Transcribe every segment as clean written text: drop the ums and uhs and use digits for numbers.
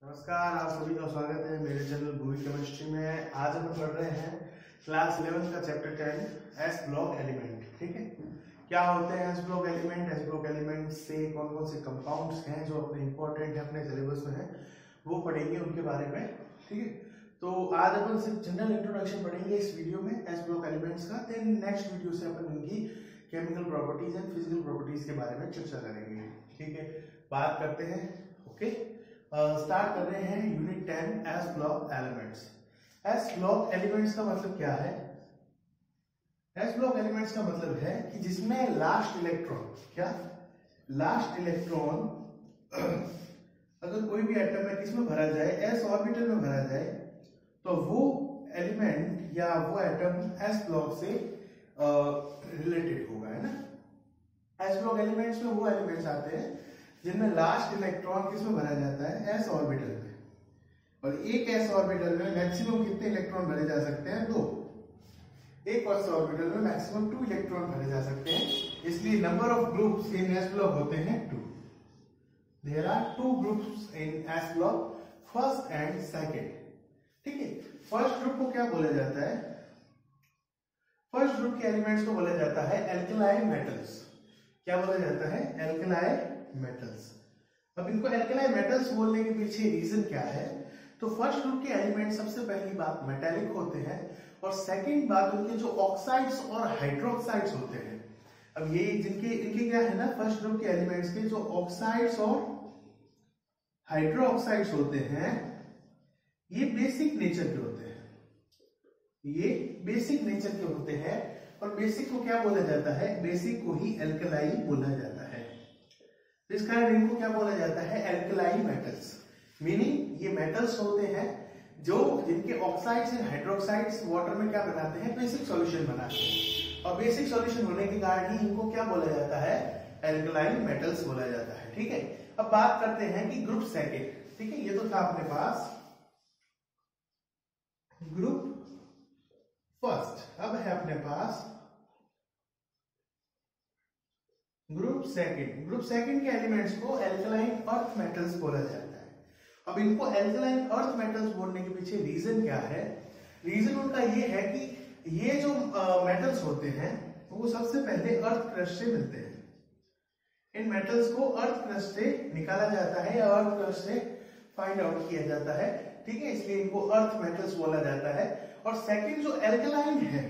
नमस्कार, आप सभी का स्वागत है मेरे चैनल भूमि केमिस्ट्री में। आज हम पढ़ रहे हैं क्लास 11 का चैप्टर 10 एस ब्लॉक एलिमेंट। ठीक है, क्या होते हैं S block element? S block element से कौन कौन से कंपाउंड्स हैं जो अपने इंपॉर्टेंट है, अपने सिलेबस में है, वो पढ़ेंगे उनके बारे में। ठीक है, तो आज अपन सिर्फ जनरल इंट्रोडक्शन पढ़ेंगे इस वीडियो में एस ब्लॉक एलिमेंट्स का। देन नेक्स्ट वीडियो से अपन उनकी chemical properties and physical properties के बारे में चर्चा करेंगे। ठीक है, बात करते हैं। ओके, स्टार्ट कर रहे हैं unit 10 S block elements. S block elements का मतलब क्या है? एस ब्लॉक एलिमेंट्स का मतलब है कि जिसमें लास्ट इलेक्ट्रॉन, क्या लास्ट इलेक्ट्रॉन अगर कोई भी एटम में किसमें भरा जाए, एस ऑर्बिटल में भरा जाए, तो वो एलिमेंट या वो एटम एस ब्लॉक से रिलेटेड होगा, है ना। एस ब्लॉक एलिमेंट्स में वो एलिमेंट्स आते हैं जिनमें लास्ट इलेक्ट्रॉन किसमें भरा जाता है, एस ऑर्बिटल में। और एक एस ऑर्बिटल में मैक्सिमम कितने इलेक्ट्रॉन भरे जा सकते हैं? 2। एक एस ऑर्बिटल में मैक्सिमम 2 इलेक्ट्रॉन भरे जा सकते हैं, इसलिए number of groups in s block होते हैं 2। There are 2 groups in s block, first and second. ठीक है, फर्स्ट ग्रुप को क्या बोला जाता है? फर्स्ट ग्रुप के एलिमेंट्स को बोला जाता है एल्कलाइन मेटल्स। क्या बोला जाता है? Alkaline metals. अब इनको एल्कलाइन मेटल्स बोलने के पीछे रीजन क्या है? तो फर्स्ट ग्रुप के एलिमेंट सबसे पहली बात मेटालिक होते हैं, और सेकंड बात उनके जो ऑक्साइड्स और हाइड्रोक्साइड्स होते हैं। अब ये इनके क्या है ना, फर्स्ट ग्रुप के एलिमेंट्स के जो ऑक्साइड्स और हाइड्रोक्साइड्स होते हैं, ये बेसिक नेचर के होते हैं। ये बेसिक नेचर के होते हैं, और बेसिक को क्या बोला जाता है? बेसिक को ही एल्कलाई बोला जाता है। इस कारण इनको क्या बोला जाता है? Alkaline metals. मीनिंग ये मेटल्स होते हैं जो जिनके ऑक्साइड्स एंड हाइड्रोक्साइड्स वाटर में क्या बनाते हैं? बेसिक सॉल्यूशन बनाते हैं, और बेसिक सॉल्यूशन होने के कारण ही इनको क्या बोला जाता है? एल्कलाइन मेटल्स बोला जाता है। ठीक है, अब बात करते हैं कि ग्रुप सेकेंड। ठीक है, ये तो था अपने पास ग्रुप फर्स्ट, अब है अपने पास ग्रुप सेकंड। ग्रुप सेकंड के एलिमेंट्स को एल्कलाइन अर्थ मेटल्स बोला जाता है। अब इनको एल्कलाइन अर्थ मेटल्स बोलने के पीछे रीजन क्या है? रीजन उनका ये है कि ये जो मेटल्स होते हैं वो सबसे पहले अर्थ क्रस्ट से मिलते हैं। इन मेटल्स को अर्थ क्रस्ट से निकाला जाता है या अर्थ क्रस्ट से फाइंड आउट किया जाता है। ठीक है, इसलिए इनको अर्थ मेटल्स बोला जाता है। और सेकंड जो एल्कलाइन है,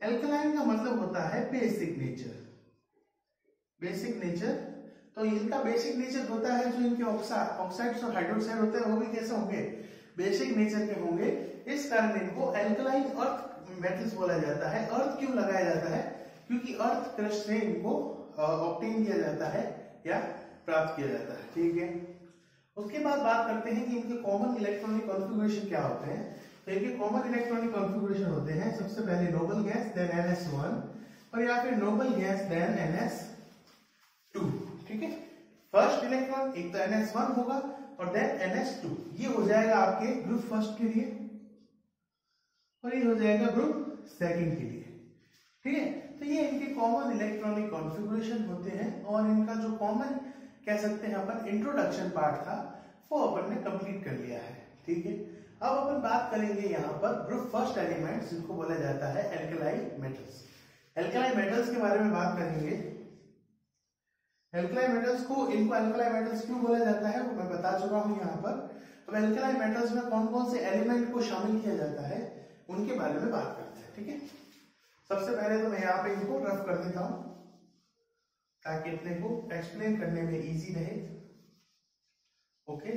एल्कलाइन का मतलब होता है बेसिक नेचर। बेसिक नेचर, तो इनका बेसिक नेचर होता है जो इनके ऑक्साइड्स और हाइड्रोक्साइड होते हैं वो भी कैसे होंगे? बेसिक नेचर के होंगे। इस कारण इनको एल्कलाइन अर्थ मेटल्स बोला जाता है। अर्थ क्यों लगाया जाता है? क्योंकि अर्थ क्रस्ट से इनको ऑब्टेन किया जाता है या प्राप्त किया जाता है। ठीक है, उसके बाद बात करते हैं कि इनके कॉमन इलेक्ट्रॉनिक कॉन्फ़िगरेशन क्या होते हैं। तो इनके कॉमन इलेक्ट्रॉनिक कॉन्फ़िगरेशन होते हैं सबसे पहले नोबल गैस देन NS1, और या फिर नोबल गैस देन NS2। ठीक है, फर्स्ट इलेक्ट्रॉन एक तो NS1 होगा और देन NS2। ये हो जाएगा आपके ग्रुप फर्स्ट के लिए, और ये हो जाएगा ग्रुप सेकंड के लिए। ठीक है, तो ये इनके कॉमन इलेक्ट्रॉनिक कॉन्फ़िगरेशन होते हैं, और इनका जो कॉमन कह सकते हैं अपन इंट्रोडक्शन पार्ट था वो अपन ने कंप्लीट कर लिया है। ठीक है, अब अपन बात करेंगे यहाँ पर ग्रुप फर्स्ट एलिमेंट्स जिनको बोला जाता है एल्कलाइन मेटल्स। एल्कलाइन मेटल्स के बारे में बात करेंगे। एल्कलाइन मेटल्स को, इनको एल्कलाइन मेटल्स क्यों बोला जाता है वो मैं बता चुका हूं यहाँ पर। अब एल्कलाइन मेटल्स में कौन कौन से एलिमेंट को शामिल किया जाता है उनके बारे में बात करते हैं। ठीक है, सबसे पहले तो मैं यहाँ पे इनको रफ कर देता हूं ताकि अपने को एक्सप्लेन करने में इजी रहे। ओके,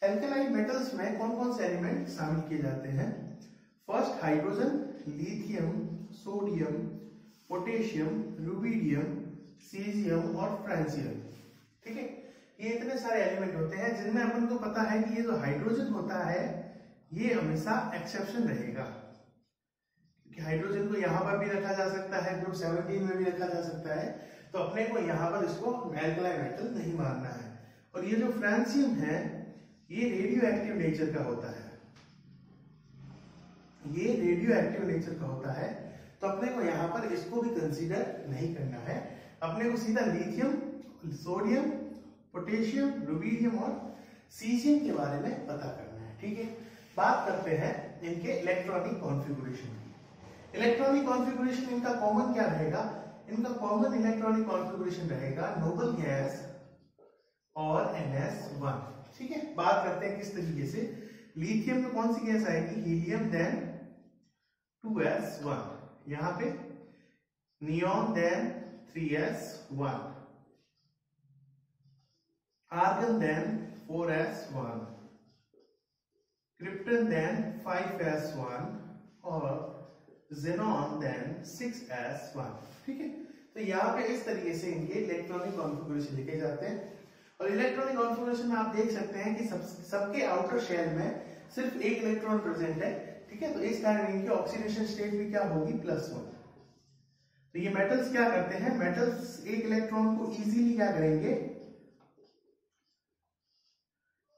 एल्कलाइन मेटल्स में कौन कौन से एलिमेंट शामिल किए जाते हैं? First hydrogen, lithium, sodium, potassium, rubidium, caesium और फ्रांसियम। ठीक है, ये इतने सारे एलिमेंट होते हैं जिनमें अपन को पता है कि ये जो हाइड्रोजन होता है ये हमेशा एक्सेप्शन रहेगा, क्योंकि हाइड्रोजन को यहां पर भी रखा जा सकता है, ग्रुप 17 में भी रखा जा सकता है, तो अपने को यहां पर इसको एल्कलाइन मेटल नहीं मानना है। और ये जो फ्रांसियम है ये रेडियो एक्टिव नेचर का होता है, ये रेडियो एक्टिव नेचर का होता है, तो अपने को यहां पर इसको भी कंसीडर नहीं करना है। अपने को सीधा लिथियम, सोडियम, पोटेशियम, रुबिडियम और सीजियम के बारे में पता करना है। ठीक है, बात करते हैं इनके इलेक्ट्रॉनिक कॉन्फ़िगरेशन की। इलेक्ट्रॉनिक कॉन्फ़िगरेशन इनका कॉमन क्या रहेगा? इनका कॉमन इलेक्ट्रॉनिक कॉन्फ़िगरेशन रहेगा नोबल गैस और NS1। ठीक है, बात करते हैं किस तरीके से। लिथियम में कौन सी गैस आएगी? हीलियम, देन 2s1, यहां पे neon, then 3s1, argon, then 4s1, krypton, then 5s1 और जेनॉन, देन 6s1। ठीक है, तो यहाँ पे इस तरीके से इनके इलेक्ट्रॉनिक कॉन्फ़िगरेशन लिखे जाते हैं। और इलेक्ट्रॉनिक कॉन्फ़िगरेशन में आप देख सकते हैं कि सबके आउटर शेल में सिर्फ एक इलेक्ट्रॉन प्रेजेंट है। ठीक है, तो इस कारण इनकी ऑक्सीडेशन स्टेट भी क्या होगी? +1। तो ये मेटल्स क्या करते हैं? मेटल्स एक इलेक्ट्रॉन को इजीली क्या करेंगे?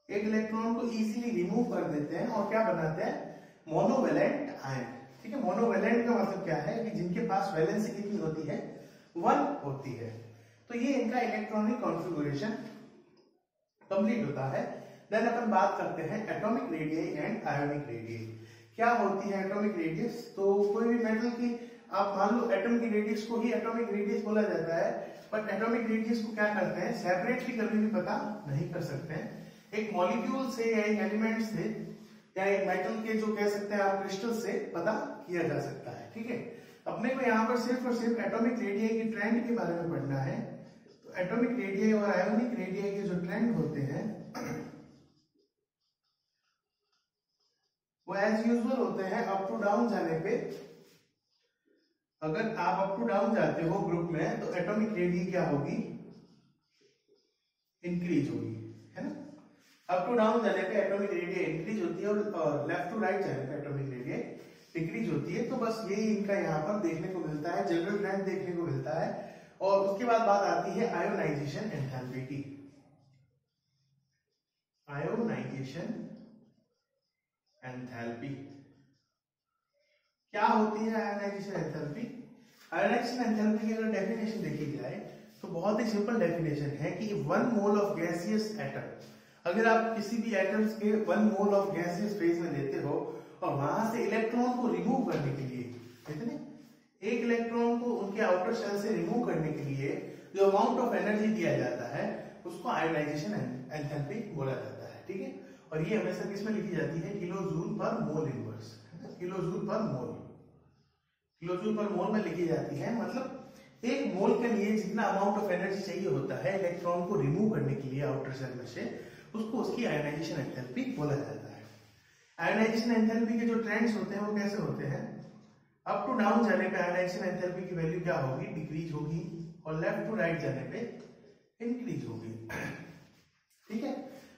एक इलेक्ट्रॉन को इजीली रिमूव कर देते हैं और क्या बनाते हैं? Monovalent ion. ठीक है, मोनोवैलेंट का मतलब क्या है कि जिनके पास वैलेंसी कितनी होती है? 1 होती है। तो ये इनका इलेक्ट्रॉनिक कॉन्फ़िगरेशन कंप्लीट होता है। देन अपन बात करते हैं atomic radius and ionic radius. क्या होती है एटॉमिक रेडियस? तो कोई भी मेटल की आप मान लो एटम की रेडियस को ही एटॉमिक रेडियस बोला जाता है, बट एटॉमिक रेडियस को क्या करते हैं? सेपरेटली कभी भी पता नहीं कर सकते हैं। एक मॉलिक्यूल से या एक एलिमेंट से या एक मेटल के जो कह सकते हैं आप क्रिस्टल से पता किया जा सकता है। ठीक है, अपने को यहाँ पर सिर्फ और सिर्फ एटॉमिक रेडियस की ट्रेंड के बारे में पढ़ना है। तो एटॉमिक रेडियस और आयोनिक रेडियस के जो ट्रेंड होते हैं वो एज यूजुअल होते हैं अप टू डाउन जाने पे। अगर आप अप टू डाउन जाते हो ग्रुप में तो एटॉमिक रेडियस क्या होगी? इंक्रीज होगी, है ना। अप टू डाउन जाने पे एटॉमिक रेडियस इंक्रीज होती है और लेफ्ट टू राइट जाने पे एटॉमिक रेडियस डिक्रीज होती है। तो बस यही इनका यहाँ पर देखने को मिलता है, जनरल ट्रेंड देखने को मिलता है। और उसके बाद बात आती है आयोनाइजेशन एंथैल्पी की। आयोनाइजेशन एंथैल्पी क्या होती है? आयोनाइजेशन एंथैल्पी, आयोनाइजेशन एंथैल्पी की अगर डेफिनेशन देखी जाए तो बहुत ही सिंपल डेफिनेशन है कि 1 मोल ऑफ गैसियस एटम, अगर आप किसी भी एटम्स के 1 मोल ऑफ गैसियस फेज में लेते हो और वहां से इलेक्ट्रॉन को रिमूव करने के लिए, कितने? एक इलेक्ट्रॉन को उनके आउटर शेल से रिमूव करने के लिए जो अमाउंट ऑफ एनर्जी दिया जाता है उसको आयोनाइजेशन एंथैल्पी बोला जाता है। ठीक है, और ये हमेशा किसमें लिखी जाती है? किलो जूल पर मोल इनवर्स, किलो जूल पर मोल, किलो जूल पर मोल में लिखी जाती है। मतलब एक मोल के लिए जितना अमाउंट ऑफ एनर्जी चाहिए होता है इलेक्ट्रॉन को रिमूव करने के लिए आउटर शेल में से, उसको उसकी आयोनाइजेशन एंथैल्पी बोला जाता है। आयोनाइजेशन एंथैल्पी के जो ट्रेंड्स होते हैं वो कैसे होते हैं? अप टू डाउन जाने पे आयोनाइजेशन एंथैल्पी की वैल्यू क्या होगी? डिक्रीज होगी, और लेफ्ट टू राइट जाने पे इंक्रीज होगी। ठीक है,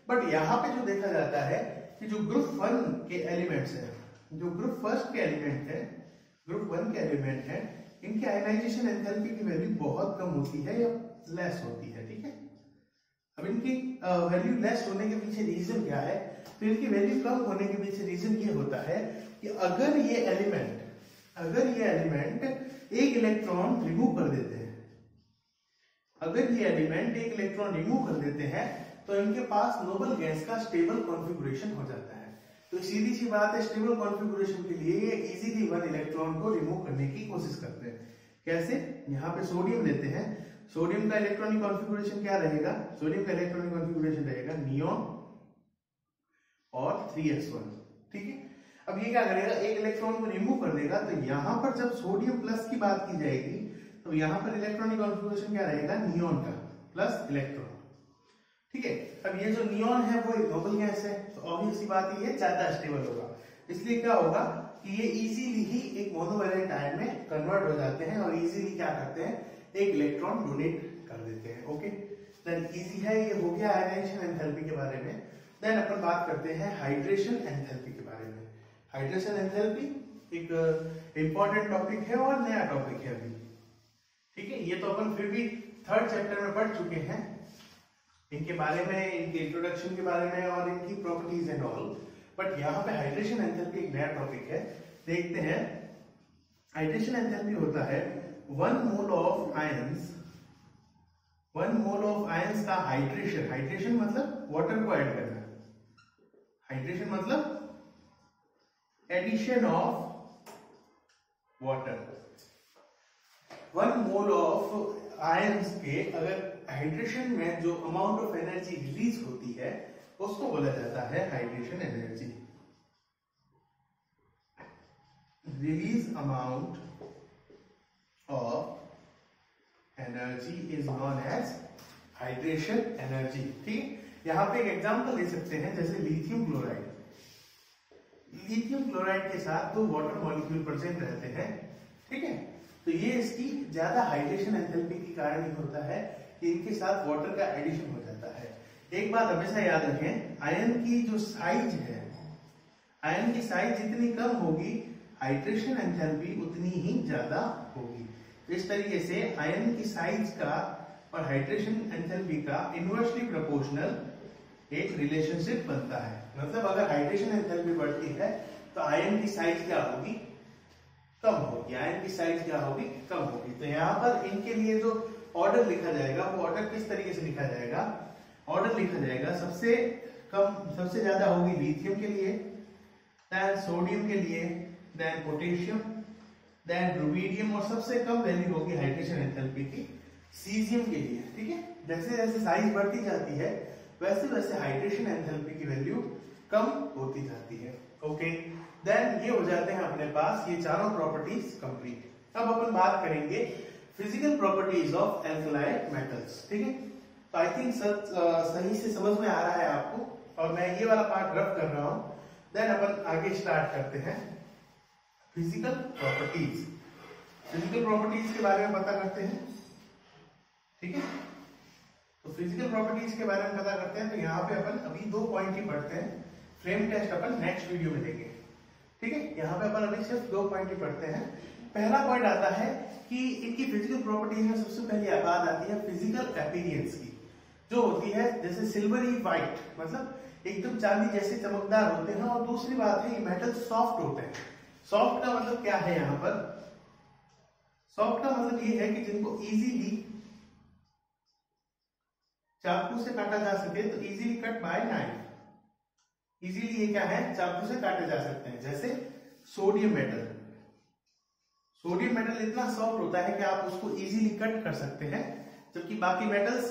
बट यहाँ पे जो देखा जाता है कि जो ग्रुप 1 के एलिमेंट्स हैं, जो ग्रुप फर्स्ट के एलिमेंट है, ग्रुप 1 के एलिमेंट है, इनकी आयोनाइजेशन एंथैल्पी की वैल्यू बहुत कम होती है या लेस होती है। ठीक है, अब इनकी वैल्यू लेस होने के पीछे रीजन क्या है? तो इनकी वैल्यू कम होने के पीछे रीजन ये होता है कि अगर ये एलिमेंट एक इलेक्ट्रॉन रिमूव कर देते हैं, अगर ये एलिमेंट एक इलेक्ट्रॉन रिमूव कर देते हैं तो इनके पास नोबल गैस का स्टेबल कॉन्फ़िगरेशन हो जाता है। तो सीधी सी बात है, स्टेबल कॉन्फ़िगरेशन के लिए ये इजीली 1 इलेक्ट्रॉन को रिमूव करने की कोशिश करते हैं। कैसे? यहाँ पे सोडियम लेते हैं, सोडियम का इलेक्ट्रॉनिक कॉन्फ़िगरेशन क्या रहेगा? सोडियम का इलेक्ट्रॉनिक कॉन्फ़िगरेशन रहेगा नियॉन और 3s1। ठीक है, अब ये क्या करेगा? एक इलेक्ट्रॉन को रिमूव कर देगा। तो यहां पर जब सोडियम प्लस की बात की जाएगी तो यहां पर इलेक्ट्रॉनिक कॉन्फ़िगरेशन क्या रहेगा? नियॉन का प्लस इलेक्ट्रॉन। ठीक है, अब ये जो नियॉन है वो एक नोबल गैस है, तो ऑब्वियस सी बात है ये ज्यादा स्टेबल होगा। इसलिए क्या होगा कि ये इजीली ही एक मोनोवैलेंट आयन में कन्वर्ट हो जाते हैं और इजीली क्या करते हैं? एक इलेक्ट्रॉन डोनेट कर देते हैं। ओके, देन इजी है, ये हो गया आयोनाइजेशन एंथैल्पी के बारे में। देन अपन बात करते हैं हाइड्रेशन एंथैल्पी के बारे में। हाइड्रेशन एंथैल्पी एक इंपॉर्टेंट टॉपिक है और नया टॉपिक है अभी। ठीक है, ये तो अपन फिर भी 3rd चैप्टर में पढ़ चुके हैं इनके बारे में, इनके इंट्रोडक्शन के बारे में और इनकी प्रॉपर्टीज एंड ऑल। बट यहाँ पे हाइड्रेशन एंथैल्पी एक नया टॉपिक है, देखते हैं। हाइड्रेशन एंथैल्पी होता है 1 mole of ions, 1 mole of ions का हाइड्रेशन, हाइड्रेशन मतलब वाटर को ऐड करना, हाइड्रेशन मतलब addition of water. 1 mole of ions के अगर हाइड्रेशन में जो अमाउंट ऑफ एनर्जी रिलीज होती है उसको बोला जाता है hydration energy. Release amount of energy is known as hydration energy. ठीक, यहां पे एक एग्जांपल ले सकते हैं, जैसे लिथियम क्लोराइड। लिथियम क्लोराइड के साथ 2 वाटर मॉलिक्यूल प्रेजेंट रहते हैं, ठीक है, तो ये इसकी ज्यादा हाइड्रेशन एंथैल्पी के कारण ही होता है कि इनके साथ वाटर का एडिशन हो जाता है। एक बात हमेशा याद रखें, आयन की जो साइज है, आयन की साइज जितनी कम होगी हाइड्रेशन एंथैल्पी उतनी ही ज्यादा होगी। तो इस तरीके से आयन की साइज का और हाइड्रेशन एंथैल्पी का इनवर्सली प्रोपोर्शनल एक रिलेशनशिप बनता है। मतलब अगर हाइड्रेशन एंथैल्पी बढ़ती है तो आयन की साइज क्या होगी, कम होगी। आयन की साइज क्या होगी, कम होगी। तो यहाँ पर इनके लिए जो ऑर्डर लिखा जाएगा वो ऑर्डर किस तरीके से लिखा जाएगा, ऑर्डर लिखा जाएगा सबसे कम, सबसे ज्यादा होगी लिथियम के लिए, देन सोडियम के लिए, देन पोटेशियम, देन रुबीडियम, और सबसे कम वैल्यू होगी हाइड्रेशन एंथैल्पी की सीजियम के लिए। ठीक है, जैसे जैसे साइज बढ़ती जाती है वैसे वैसे हाइड्रेशन एंथैल्पी की वैल्यू कम होती जाती है। ओके, देन ये हो जाते हैं अपने पास ये चारों प्रॉपर्टीज कंप्लीट। अब अपन बात करेंगे physical properties of alkali metals. ठीक है, तो आई थिंक सही से समझ में आ रहा है आपको, और मैं ये वाला पार्ट रफ कर रहा हूं। देन अपन आगे स्टार्ट करते हैं फिजिकल प्रॉपर्टीज। फिजिकल प्रॉपर्टीज के बारे में पता करते हैं। ठीक है, तो फिजिकल प्रॉपर्टीज के बारे में पता करते हैं। तो यहाँ पे अपन अभी 2 पॉइंट ही पढ़ते हैं, फ्रेम टेस्ट अपन नेक्स्ट वीडियो में देंगे। ठीक है, यहाँ पे अपन अभी सिर्फ 2 पॉइंट ही पढ़ते हैं। पहला पॉइंट आता है कि इनकी फिजिकल प्रॉपर्टीज में सबसे पहली बात आती है फिजिकल अपीयरेंस की, जो होती है जैसे सिल्वरी व्हाइट, मतलब एकदम चांदी जैसे चमकदार होते हैं। और दूसरी बात है ये मेटल सॉफ्ट होते हैं। सॉफ्ट का मतलब क्या है, यहाँ पर सॉफ्ट का मतलब ये है कि जिनको इजीली चाकू से काटा जा सके, तो easily cut by knife. Easily ये क्या है, चाकू से काटे जा सकते हैं। जैसे सोडियम मेटल, सोडियम मेटल इतना सॉफ्ट होता है कि आप उसको इजीली कट कर सकते हैं, जबकि बाकी मेटल्स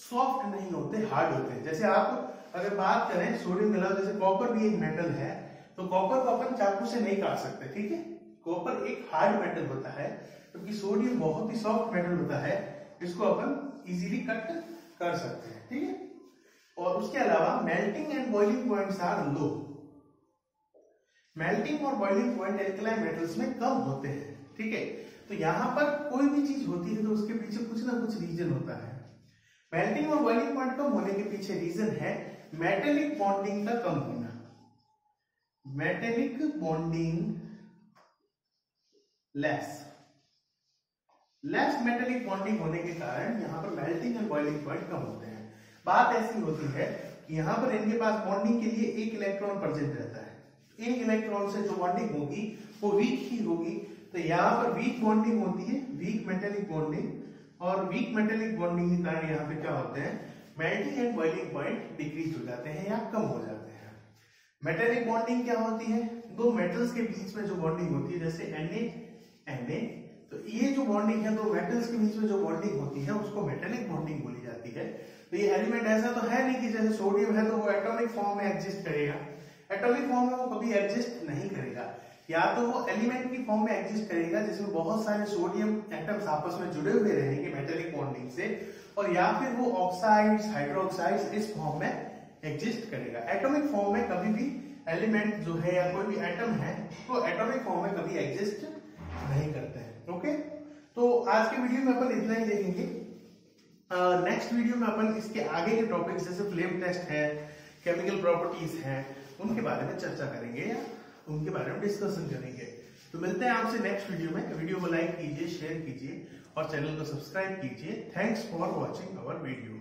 सॉफ्ट नहीं होते, हार्ड होते हैं। जैसे आप अगर बात करें सोडियम के अलावा, जैसे कॉपर भी एक मेटल है, तो कॉपर को अपन चाकू से नहीं काट सकते। ठीक है, कॉपर एक हार्ड मेटल होता है, जबकि सोडियम बहुत ही सॉफ्ट मेटल होता है, इसको अपन इजीली कट कर सकते हैं। ठीक है, और उसके अलावा melting and boiling points are low. Melting और बॉइलिंग पॉइंट एल्कलाइन मेटल्स में कम होते हैं। ठीक है, तो यहां पर कोई भी चीज होती है तो उसके पीछे कुछ ना कुछ रीजन होता है। मेल्टिंग और बॉइलिंग पॉइंट कम होने के पीछे रीजन है मेटेलिक बॉन्डिंग का कम होना। Metallic bonding less metallic bonding होने के कारण यहाँ पर मेल्टिंग एंड बॉइलिंग पॉइंट कम होते हैं। बात ऐसी होती है कि यहाँ पर इनके पास बॉन्डिंग के लिए एक इलेक्ट्रॉन प्रेजेंट रहता है। इन इलेक्ट्रॉन से जो बॉन्डिंग होगी वो वीक ही होगी। तो यहाँ पर वीक बॉन्डिंग होती है, वीक मेटेलिक बॉन्डिंग, और वीक मेटेलिक बॉन्डिंग के कारण यहाँ पे क्या होते हैं, melting and boiling point decrease हो जाते हैं या कम हो जाते हैं। मेटेलिक बॉन्डिंग क्या होती है, दो मेटल्स के बीच में जो बॉन्डिंग होती है, जैसे Na, तो ये जो बॉन्डिंग है, दो मेटल्स के बीच में जो बॉन्डिंग होती है उसको मेटेलिक बॉन्डिंग बोली जाती है। तो ये एलिमेंट ऐसा तो है नहीं कि जैसे सोडियम है तो वो एटॉमिक फॉर्म में एग्जिस्ट करेगा। एटॉमिक फॉर्म में वो कभी एग्जिस्ट नहीं करेगा। या तो वो एलिमेंट की फॉर्म में एग्जिस्ट करेगा जिसमें बहुत सारे सोडियम एटम्स आपस में जुड़े हुए रहेंगे मेटेलिक बॉन्डिंग से, और या फिर वो ऑक्साइड्स, हाइड्रोक्साइड्स इस फॉर्म में एग्जिस्ट करेगा। एटॉमिक फॉर्म में कभी भी एलिमेंट जो है या कोई भी एटम है वो एटॉमिक फॉर्म में कभी एग्जिस्ट नहीं करते हैं। ओके, तो आज के वीडियो में अपन इतना ही देखेंगे। नेक्स्ट वीडियो में अपन इसके आगे के टॉपिक्स जैसे फ्लेम टेस्ट है, केमिकल प्रॉपर्टीज हैं, उनके बारे में चर्चा करेंगे या उनके बारे में डिस्कशन करेंगे। तो मिलते हैं आपसे नेक्स्ट वीडियो में। वीडियो को लाइक कीजिए, शेयर कीजिए और चैनल को सब्सक्राइब कीजिए। Thanks for watching our video.